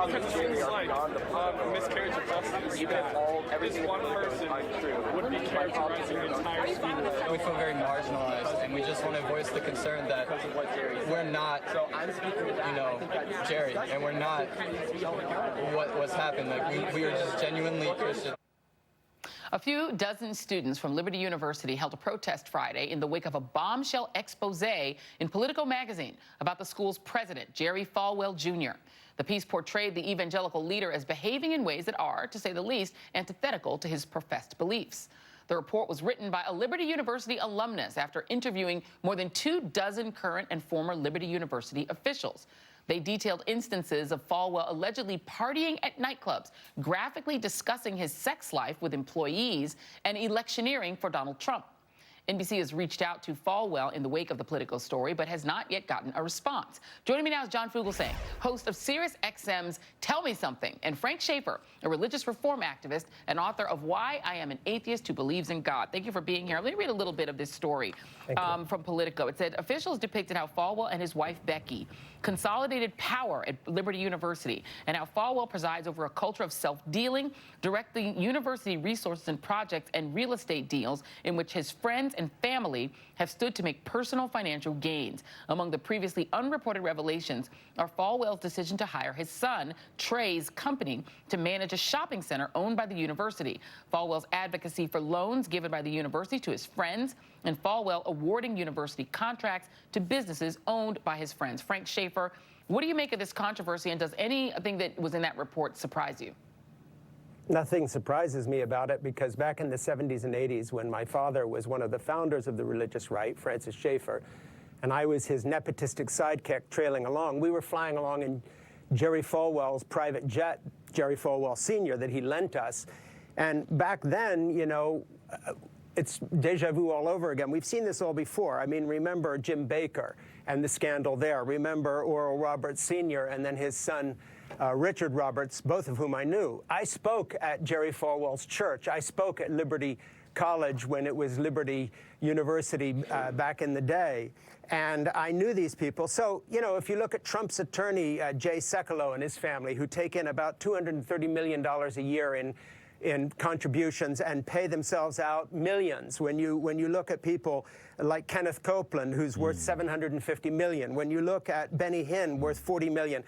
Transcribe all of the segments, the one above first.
Because it seems like a miscarriage of justice that this one person would be characterizing the entire school. We feel very marginalized, and we just want to voice the concern that we're not, Jerry, and we're not what's happened. Like, we are just genuinely Christian. A few dozen students from Liberty University held a protest Friday in the wake of a bombshell expose in Politico magazine about the school's president, Jerry Falwell, Jr. The piece portrayed the evangelical leader as behaving in ways that are, to say the least, antithetical to his professed beliefs. The report was written by a Liberty University alumnus after interviewing more than 24 current and former Liberty University officials. They detailed instances of Falwell allegedly partying at nightclubs, graphically discussing his sex life with employees, and electioneering for Donald Trump. NBC has reached out to Falwell in the wake of the Politico story, but has not yet gotten a response. Joining me now is John Fugelsang, host of SiriusXM's Tell Me Something, and Frank Schaeffer, a religious reform activist and author of Why I Am an Atheist Who Believes in God. Thank you for being here. Let me read a little bit of this story from Politico. It said, officials depicted how Falwell and his wife, Becky, consolidated power at Liberty University, and how Falwell presides over a culture of self-dealing, directing university resources and projects and real estate deals in which his friends and family have stood to make personal financial gains. Among the previously unreported revelations are Falwell's decision to hire his son, Trey's company, to manage a shopping center owned by the university, Falwell's advocacy for loans given by the university to his friends, and Falwell awarding university contracts to businesses owned by his friends. Frank Schaeffer, what do you make of this controversy, and does anything that was in that report surprise you? Nothing surprises me about it, because back in the 70s and 80s, when my father was one of the founders of the religious right, Francis Schaeffer, and I was his nepotistic sidekick trailing along, we were flying along in Jerry Falwell's private jet, Jerry Falwell Sr., that he lent us. And back then, you know, it's deja vu all over again. We've seen this all before. I mean, remember Jim Baker and the scandal there. Remember Oral Roberts Sr. and then his son, Richard Roberts, both of whom I knew. I spoke at Jerry Falwell's church. I spoke at Liberty College when it was Liberty University back in the day. And I knew these people. So, you know, if you look at Trump's attorney, Jay Sekulow, and his family, who take in about $230 million a year in contributions and pay themselves out millions. When you look at people like Kenneth Copeland, who's worth $750 million, when you look at Benny Hinn, worth $40 million,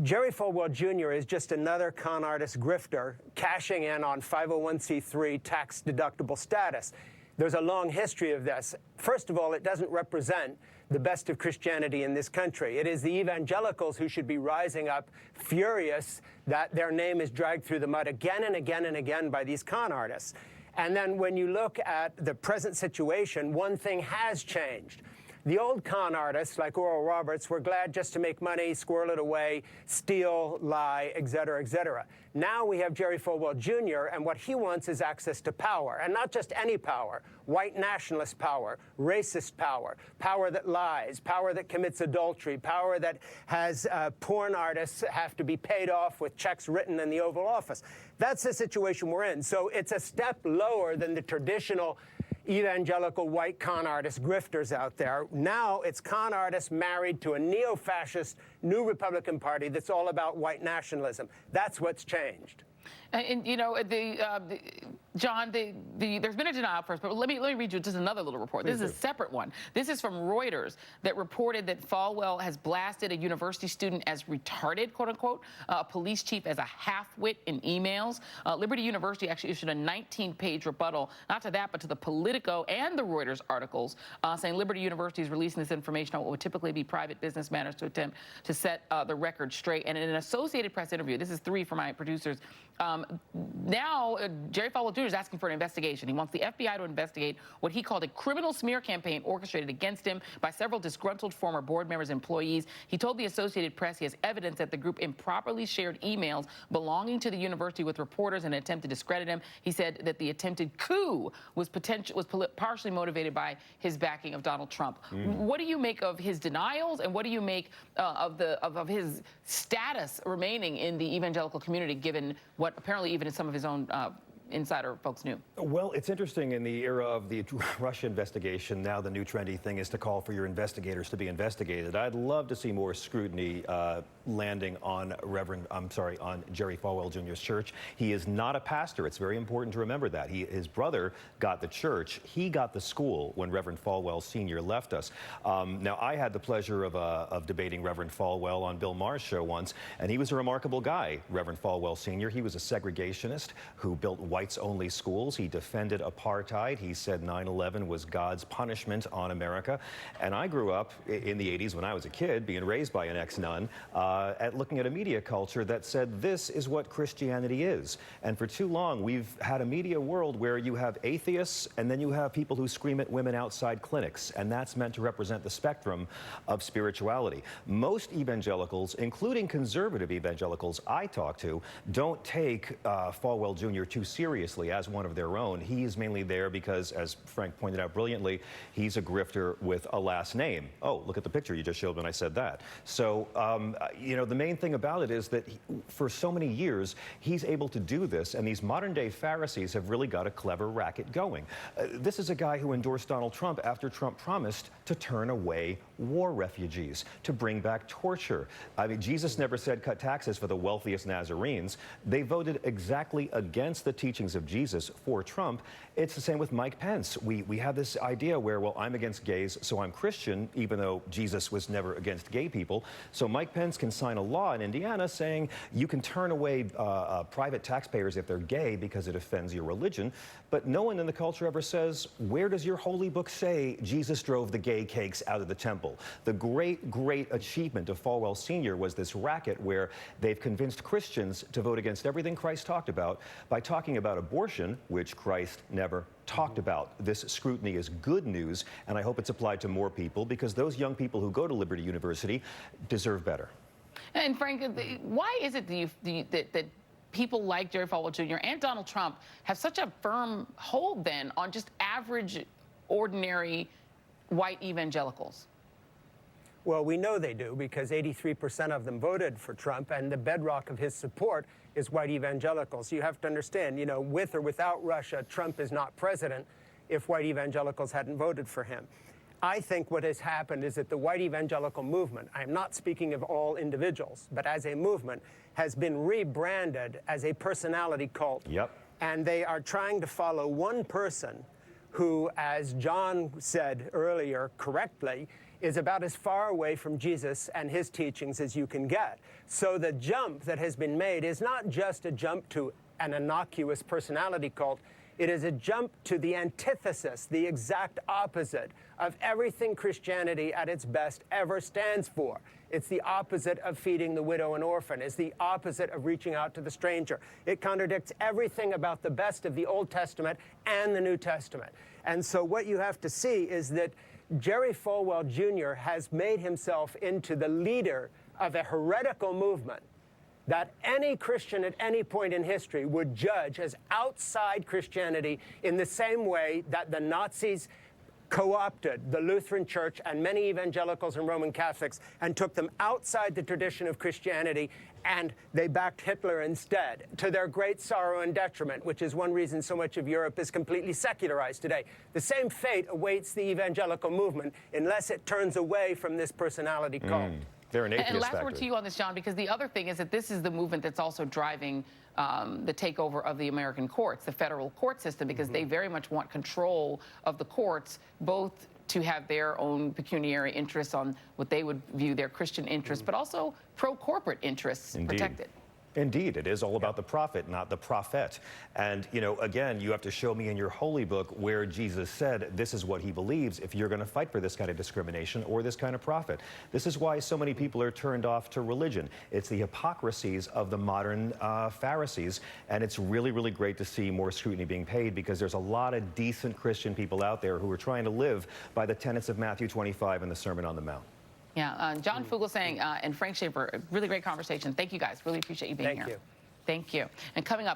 Jerry Falwell Jr. is just another con artist grifter cashing in on 501c3 tax-deductible status. There's a long history of this. First of all, it doesn't represent the best of Christianity in this country. It is the evangelicals who should be rising up furious that their name is dragged through the mud again and again and again by these con artists. And then when you look at the present situation, one thing has changed. The old con artists, like Oral Roberts, were glad just to make money, squirrel it away, steal, lie, et cetera, et cetera. Now we have Jerry Falwell Jr., and what he wants is access to power, and not just any power, white nationalist power, racist power, power that lies, power that commits adultery, power that has porn artists have to be paid off with checks written in the Oval Office. That's the situation we're in. So it's a step lower than the traditional evangelical white con artist grifters out there. Now it's con artists married to a neo-fascist new Republican Party that's all about white nationalism. That's what's changed. And you know, John, there's been a denial first, but let me read you just another little report. This is a separate one. This is from Reuters that reported that Falwell has blasted a university student as retarded, quote unquote, a police chief as a half-wit in emails. Liberty University actually issued a 19-page rebuttal, not to that, but to the Politico and the Reuters articles, saying Liberty University is releasing this information on what would typically be private business matters to attempt to set the record straight. And in an Associated Press interview, this is 3 for my producers, now Jerry Falwell Jr. is asking for an investigation. He wants the FBI to investigate what he called a criminal smear campaign orchestrated against him by several disgruntled former board members and employees. He told the Associated Press he has evidence that the group improperly shared emails belonging to the university with reporters in an attempt to discredit him. He said that the attempted coup was partially motivated by his backing of Donald Trump. What do you make of his denials, and what do you make of his status remaining in the evangelical community, given what apparently even some of his own insider folks knew? Well, it's interesting in the era of the Russia investigation, now the new trendy thing is to call for your investigators to be investigated. I'd love to see more scrutiny landing on on Jerry Falwell Jr.'s church. He is not a pastor. It's very important to remember that. His brother got the church. He got the school when Reverend Falwell Sr. left us. Now, I had the pleasure of debating Reverend Falwell on Bill Maher's show once, and he was a remarkable guy, Reverend Falwell Sr. He was a segregationist who built whites-only schools. He defended apartheid. He said 9/11 was God's punishment on America. And I grew up in the 80s when I was a kid, being raised by an ex-nun, looking at a media culture that said this is what Christianity is. And for too long, we've had a media world where you have atheists and then you have people who scream at women outside clinics, and that's meant to represent the spectrum of spirituality. Most evangelicals, including conservative evangelicals I talk to, don't take Falwell Jr. too seriously as one of their own. He's mainly there because, as Frank pointed out brilliantly, he's a grifter with a last name. Oh, look at the picture you just showed when I said that. So, you know, the main thing about it is that for so many years, he's able to do this, and these modern-day Pharisees have really got a clever racket going. This is a guy who endorsed Donald Trump after Trump promised to turn away war refugees, to bring back torture. I mean, Jesus never said cut taxes for the wealthiest Nazarenes. They voted exactly against the teachings of Jesus for Trump. It's the same with Mike Pence. We have this idea where, well, I'm against gays, so I'm Christian, even though Jesus was never against gay people. So Mike Pence can sign a law in Indiana saying you can turn away private taxpayers if they're gay because it offends your religion. But no one in the culture ever says, where does your holy book say Jesus drove the gay cakes out of the temple? The great achievement of Falwell Sr. was this racket where they've convinced Christians to vote against everything Christ talked about by talking about abortion, which Christ never talked about. This scrutiny is good news, and I hope it's applied to more people, because those young people who go to Liberty University deserve better. And Frank, why is it that people like Jerry Falwell Jr. and Donald Trump have such a firm hold then on just average, ordinary white evangelicals? Well, we know they do, because 83% of them voted for Trump, and the bedrock of his support is white evangelicals. You have to understand, you know, with or without Russia, Trump is not president if white evangelicals hadn't voted for him. I think what has happened is that the white evangelical movement, I am not speaking of all individuals, but as a movement, has been rebranded as a personality cult. Yep. And they are trying to follow one person who, as John said earlier correctly, is about as far away from Jesus and his teachings as you can get. So the jump that has been made is not just a jump to an innocuous personality cult. It is a jump to the antithesis, the exact opposite of everything Christianity at its best ever stands for. It's the opposite of feeding the widow and orphan. It's the opposite of reaching out to the stranger. It contradicts everything about the best of the Old Testament and the New Testament. And so what you have to see is that Jerry Falwell Jr. has made himself into the leader of a heretical movement that any Christian at any point in history would judge as outside Christianity, in the same way that the Nazis co-opted the Lutheran Church and many evangelicals and Roman Catholics and took them outside the tradition of Christianity, and they backed Hitler instead, to their great sorrow and detriment, which is one reason so much of Europe is completely secularized today. The same fate awaits the evangelical movement unless it turns away from this personality cult. They're an atheist And last factory. word to you on this, John, because the other thing is that this is the movement that's also driving the takeover of the American courts, the federal court system, because they very much want control of the courts, both to have their own pecuniary interests on what they would view their Christian interests, but also pro-corporate interests protected. Indeed, it is all about the prophet, not the prophet. And, you know, again, you have to show me in your holy book where Jesus said this is what he believes if you're going to fight for this kind of discrimination or this kind of prophet. This is why so many people are turned off to religion. It's the hypocrisies of the modern Pharisees, and it's really, really great to see more scrutiny being paid, because there's a lot of decent Christian people out there who are trying to live by the tenets of Matthew 25 and the Sermon on the Mount. Yeah, John Fugelsang and Frank Schaefer, really great conversation. Thank you guys. Really appreciate you being here. Thank you. Thank you. And coming up.